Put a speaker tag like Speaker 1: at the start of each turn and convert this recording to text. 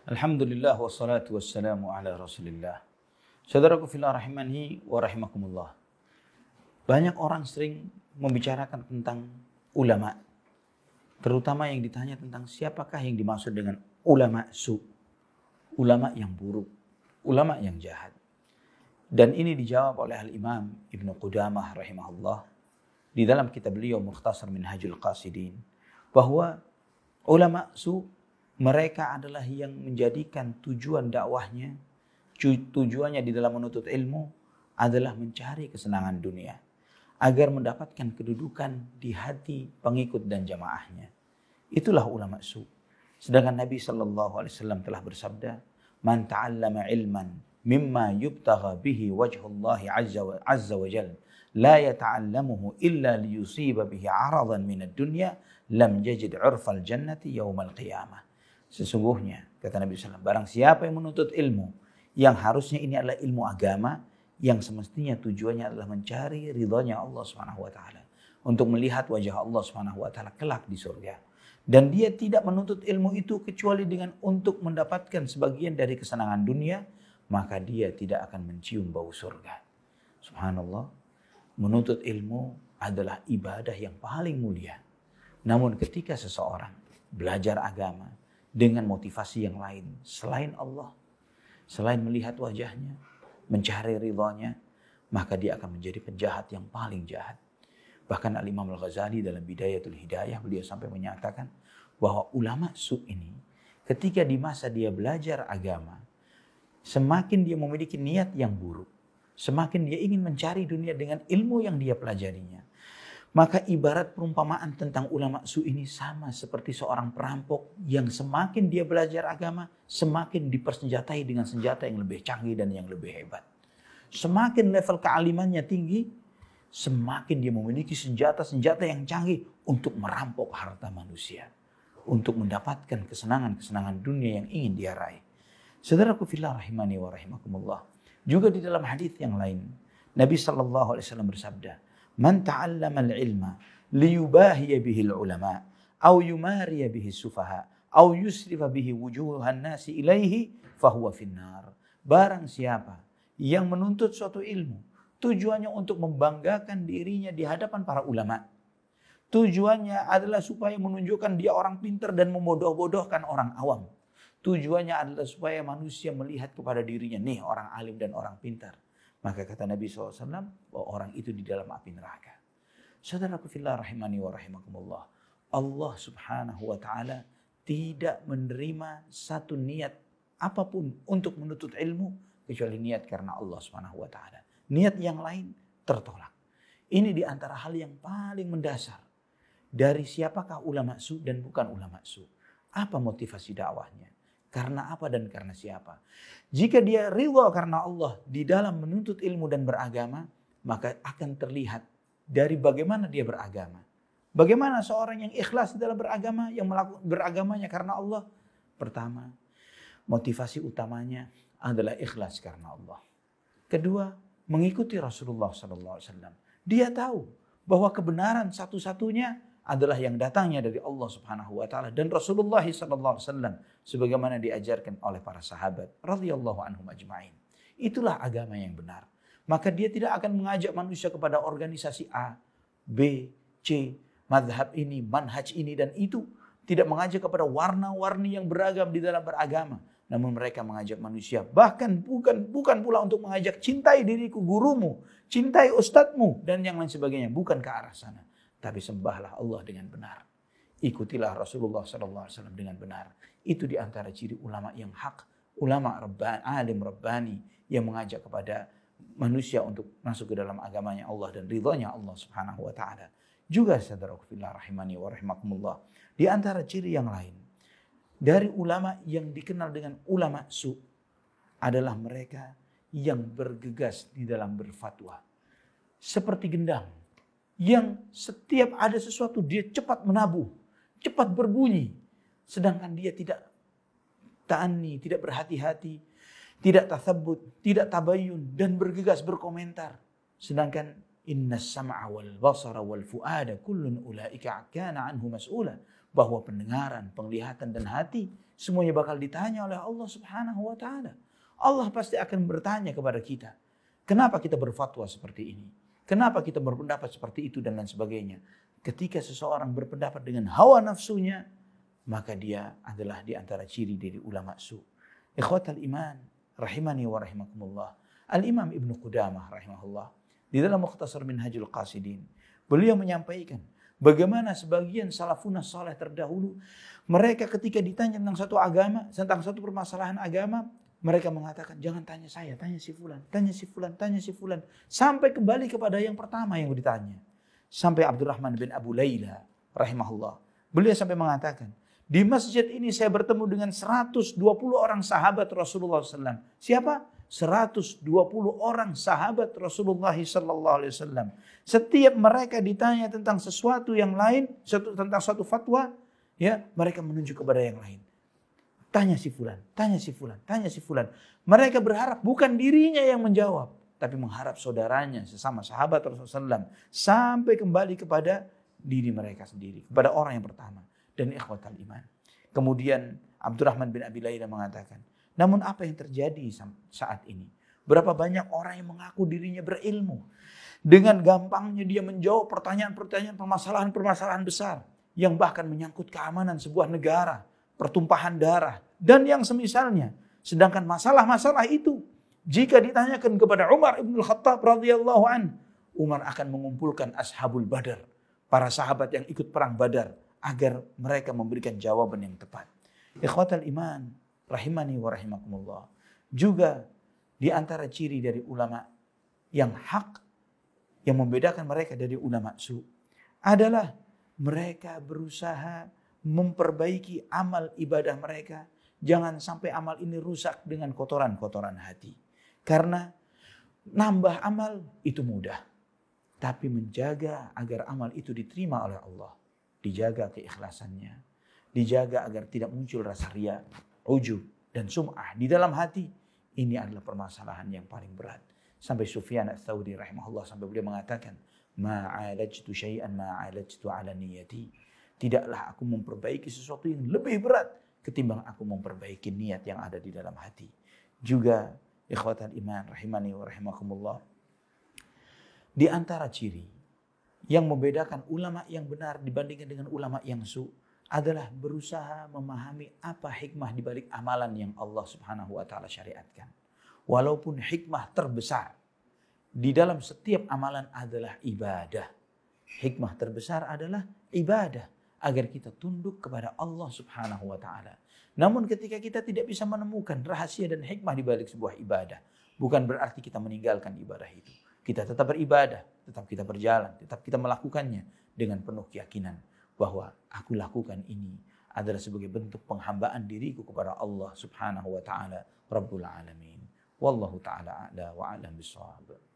Speaker 1: Alhamdulillah wassalatu wassalamu ala Rasulillah. Saudaraku fillah rahimani wa rahimakumullah. Banyak orang sering membicarakan tentang ulama, terutama yang ditanya tentang siapakah yang dimaksud dengan ulama su, ulama yang buruk, ulama yang jahat. Dan ini dijawab oleh Al-Imam Ibnu Qudamah rahimahullah di dalam kitab beliau Mukhtasar Minhajul Qasidin, bahwa ulama su mereka adalah yang menjadikan tujuan dakwahnya, tujuannya di dalam menuntut ilmu adalah mencari kesenangan dunia agar mendapatkan kedudukan di hati pengikut dan jamaahnya. Itulah ulama su. Sedangkan Nabi SAW telah bersabda, "Man ta'allama ilman mimma yubtagha bihi wajhullahi azza wa jalla, la yata'allamuhu illa liyusiba bihi 'aradan minad dunya, lam yajid 'urfal jannati yaumal qiyamah." Sesungguhnya, kata Nabi SAW, barang siapa yang menuntut ilmu, yang harusnya ini adalah ilmu agama, yang semestinya tujuannya adalah mencari ridhonya Allah SWT, untuk melihat wajah Allah SWT kelak di surga. Dan dia tidak menuntut ilmu itu kecuali dengan untuk mendapatkan sebagian dari kesenangan dunia, maka dia tidak akan mencium bau surga. Subhanallah, menuntut ilmu adalah ibadah yang paling mulia. Namun ketika seseorang belajar agama dengan motivasi yang lain selain Allah, selain melihat wajahnya, mencari ridhonya, maka dia akan menjadi penjahat yang paling jahat. Bahkan Al-Imam Al-Ghazali dalam Bidayatul Hidayah, beliau sampai menyatakan bahwa ulama su ini ketika di masa dia belajar agama, semakin dia memiliki niat yang buruk, semakin dia ingin mencari dunia dengan ilmu yang dia pelajarinya, maka ibarat perumpamaan tentang ulama su ini sama seperti seorang perampok yang semakin dia belajar agama, semakin dipersenjatai dengan senjata yang lebih canggih dan yang lebih hebat. Semakin level kealimannya tinggi, semakin dia memiliki senjata-senjata yang canggih untuk merampok harta manusia, untuk mendapatkan kesenangan-kesenangan dunia yang ingin dia raih. Saudaraku fillah rahimani wa rahimakumullah. Juga di dalam hadis yang lain, Nabi SAW bersabda, "Man ta'allama al-ilma liyubahiya bihi al-ulama aw yumariya bihi sufaha aw yusrifa bihi wujuhan nasi ilaihi fahuwa finnar." Barang siapa yang menuntut suatu ilmu tujuannya untuk membanggakan dirinya di hadapan para ulama, tujuannya adalah supaya menunjukkan dia orang pintar dan membodoh-bodohkan orang awam, tujuannya adalah supaya manusia melihat kepada dirinya, nih orang alim dan orang pintar, maka kata Nabi SAW bahwa orang itu di dalam api neraka. Saudaraku fillah rahimani wa rahimakumullah, Allah subhanahu wa ta'ala tidak menerima satu niat apapun untuk menuntut ilmu kecuali niat karena Allah subhanahu wa ta'ala. Niat yang lain tertolak. Ini di antara hal yang paling mendasar dari siapakah ulama su dan bukan ulama su. Apa motivasi dakwahnya? Karena apa dan karena siapa? Jika dia ridha karena Allah di dalam menuntut ilmu dan beragama, maka akan terlihat dari bagaimana dia beragama. Bagaimana seorang yang ikhlas dalam beragama, yang melakukan beragamanya karena Allah? Pertama, motivasi utamanya adalah ikhlas karena Allah. Kedua, mengikuti Rasulullah SAW. Dia tahu bahwa kebenaran satu-satunya adalah yang datangnya dari Allah Subhanahu wa taala dan Rasulullah sallallahu alaihi wasallam sebagaimana diajarkan oleh para sahabat radhiyallahu anhum ajma'in. Itulah agama yang benar. Maka dia tidak akan mengajak manusia kepada organisasi A, B, C, mazhab ini, manhaj ini dan itu, tidak mengajak kepada warna-warni yang beragam di dalam beragama. Namun mereka mengajak manusia, bahkan bukan pula untuk mengajak cintai diriku gurumu, cintai ustadzmu dan yang lain sebagainya, bukan ke arah sana. Tapi sembahlah Allah dengan benar. Ikutilah Rasulullah SAW dengan benar. Itu di antara ciri ulama yang hak. Ulama alim Rabbani yang mengajak kepada manusia untuk masuk ke dalam agamanya Allah dan ridhonya Allah subhanahu wa ta'ala. Juga saudaraku fillah rahimani wa rahimakumullah. Di antara ciri yang lain dari ulama yang dikenal dengan ulama su adalah mereka yang bergegas di dalam berfatwa. Seperti gendang yang setiap ada sesuatu dia cepat menabuh, cepat berbunyi. Sedangkan dia tidak ta'anni, tidak berhati-hati, tidak tathabbut, tidak tabayyun dan bergegas berkomentar. Sedangkan innas sam'a wal basara wal fuada kullun ulaika kana anhu mas'ula, bahwa pendengaran, penglihatan dan hati semuanya bakal ditanya oleh Allah Subhanahu wa taala. Allah pasti akan bertanya kepada kita, kenapa kita berfatwa seperti ini? Kenapa kita berpendapat seperti itu dan lain sebagainya? Ketika seseorang berpendapat dengan hawa nafsunya, maka dia adalah di antara ciri dari ulama su. Ikhwatal iman, rahimani wa rahimakumullah. Al-Imam Ibnu Qudamah rahimahullah, di dalam Mukhtasar Minhajul Qasidin, beliau menyampaikan bagaimana sebagian salafun saleh terdahulu, mereka ketika ditanya tentang satu agama, tentang satu permasalahan agama, mereka mengatakan, jangan tanya saya, tanya si fulan, tanya si fulan, tanya si fulan. Sampai kembali kepada yang pertama yang ditanya. Sampai Abdurrahman bin Abu Layla rahimahullah, beliau sampai mengatakan, di masjid ini saya bertemu dengan 120 orang sahabat Rasulullah SAW. Siapa? 120 orang sahabat Rasulullah SAW. Setiap mereka ditanya tentang sesuatu yang lain, tentang suatu fatwa, ya, mereka menunjuk kepada yang lain. Tanya si fulan, tanya si fulan, tanya si fulan. Mereka berharap bukan dirinya yang menjawab, tapi mengharap saudaranya sesama sahabat Rasulullah SAW sampai kembali kepada diri mereka sendiri, kepada orang yang pertama. Dan ikhwatal iman. Kemudian Abdurrahman bin Abi Layla mengatakan, namun apa yang terjadi saat ini? Berapa banyak orang yang mengaku dirinya berilmu. Dengan gampangnya dia menjawab pertanyaan-pertanyaan, permasalahan-permasalahan besar, yang bahkan menyangkut keamanan sebuah negara, pertumpahan darah, dan yang semisalnya. Sedangkan masalah-masalah itu, jika ditanyakan kepada Umar ibn Khattab radhiyallahu an, Umar akan mengumpulkan ashabul badar, para sahabat yang ikut perang Badar, agar mereka memberikan jawaban yang tepat. Ikhwatal iman, rahimani wa rahimakumullah. Juga di antara ciri dari ulama yang hak, yang membedakan mereka dari ulama su, adalah mereka berusaha memperbaiki amal ibadah mereka. Jangan sampai amal ini rusak dengan kotoran-kotoran hati. Karena nambah amal itu mudah. Tapi menjaga agar amal itu diterima oleh Allah. Dijaga keikhlasannya. Dijaga agar tidak muncul rasa riya, ujub, dan sum'ah di dalam hati. Ini adalah permasalahan yang paling berat. Sampai Sufyan Ats-Tsauri rahimahullah, sampai beliau mengatakan, ma'alajtu syai'an ma'alajtu ala niyati. Tidaklah aku memperbaiki sesuatu yang lebih berat ketimbang aku memperbaiki niat yang ada di dalam hati. Juga ikhwatal iman rahimani wa rahimakumullah, di antara ciri yang membedakan ulama yang benar dibandingkan dengan ulama yang su adalah berusaha memahami apa hikmah di balik amalan yang Allah Subhanahu wa taala syariatkan. Walaupun hikmah terbesar di dalam setiap amalan adalah ibadah. Hikmah terbesar adalah ibadah, agar kita tunduk kepada Allah Subhanahu wa taala. Namun ketika kita tidak bisa menemukan rahasia dan hikmah di balik sebuah ibadah, bukan berarti kita meninggalkan ibadah itu. Kita tetap beribadah, tetap kita berjalan, tetap kita melakukannya dengan penuh keyakinan bahwa aku lakukan ini adalah sebagai bentuk penghambaan diriku kepada Allah Subhanahu wa taala Rabbul alamin. Wallahu taala a'la wa a'lam bissawab.